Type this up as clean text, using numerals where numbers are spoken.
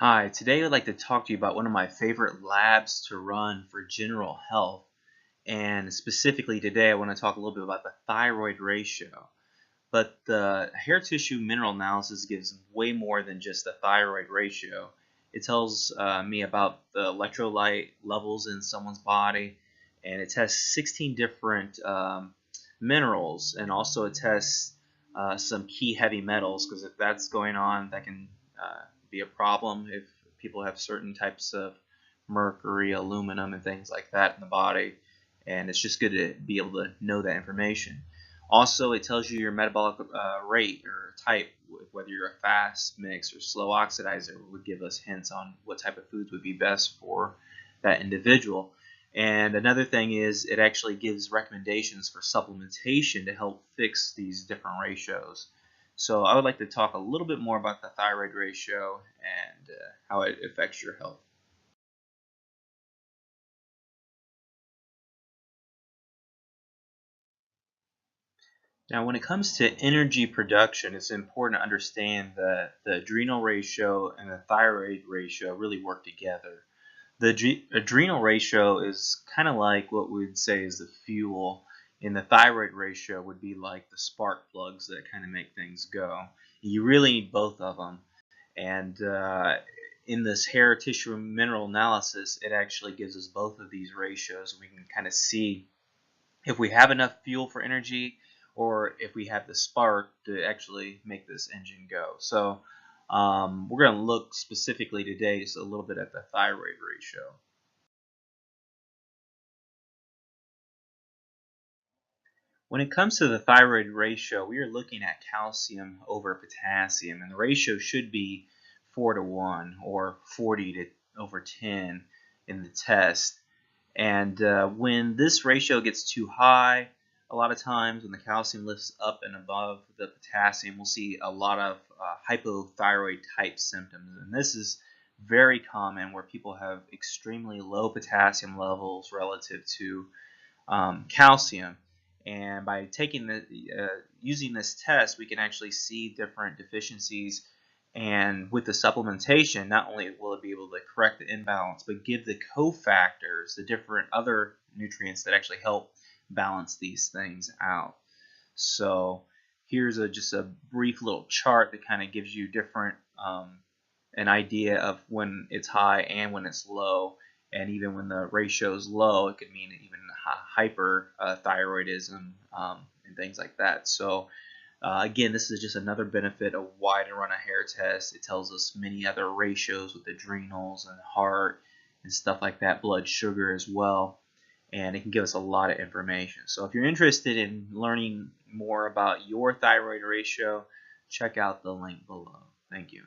Hi, today I'd like to talk to you about one of my favorite labs to run for general health. And specifically today, I want to talk a little bit about the thyroid ratio. But the hair tissue mineral analysis gives way more than just the thyroid ratio. It tells me about the electrolyte levels in someone's body, and it tests 16 different minerals, and also it tests some key heavy metals, because if that's going on, that can be a problem if people have certain types of mercury, aluminum, and things like that in the body. And it's just good to be able to know that information. Also, it tells you your metabolic rate or type, whether you're a fast mix or slow oxidizer. Would give us hints on what type of foods would be best for that individual. And another thing is it actually gives recommendations for supplementation to help fix these different ratios. So I would like to talk a little bit more about the thyroid ratio and how it affects your health. Now, when it comes to energy production, it's important to understand that the adrenal ratio and the thyroid ratio really work together. The adrenal ratio is kind of like what we'd say is the fuel, and the thyroid ratio would be like the spark plugs that kind of make things go. You really need both of them. And in this hair tissue mineral analysis, it actually gives us both of these ratios. We can kind of see if we have enough fuel for energy or if we have the spark to actually make this engine go. So we're going to look specifically today just a little bit at the thyroid ratio. When it comes to the thyroid ratio, we are looking at calcium over potassium, and the ratio should be 4 to 1 or 40 to over 10 in the test. And when this ratio gets too high, a lot of times when the calcium lifts up and above the potassium, we'll see a lot of hypothyroid type symptoms. And this is very common where people have extremely low potassium levels relative to calcium. And by taking using this test, we can actually see different deficiencies. And with the supplementation, not only will it be able to correct the imbalance, but give the cofactors, the different other nutrients that actually help balance these things out. So here's just a brief little chart that kind of gives you different an idea of when it's high and when it's low. And even when the ratio is low, it could mean even hyperthyroidism and things like that. So again, this is just another benefit of why to run a hair test. It tells us many other ratios with adrenals and heart and stuff like that, blood sugar as well. And it can give us a lot of information. So if you're interested in learning more about your thyroid ratio, check out the link below. Thank you.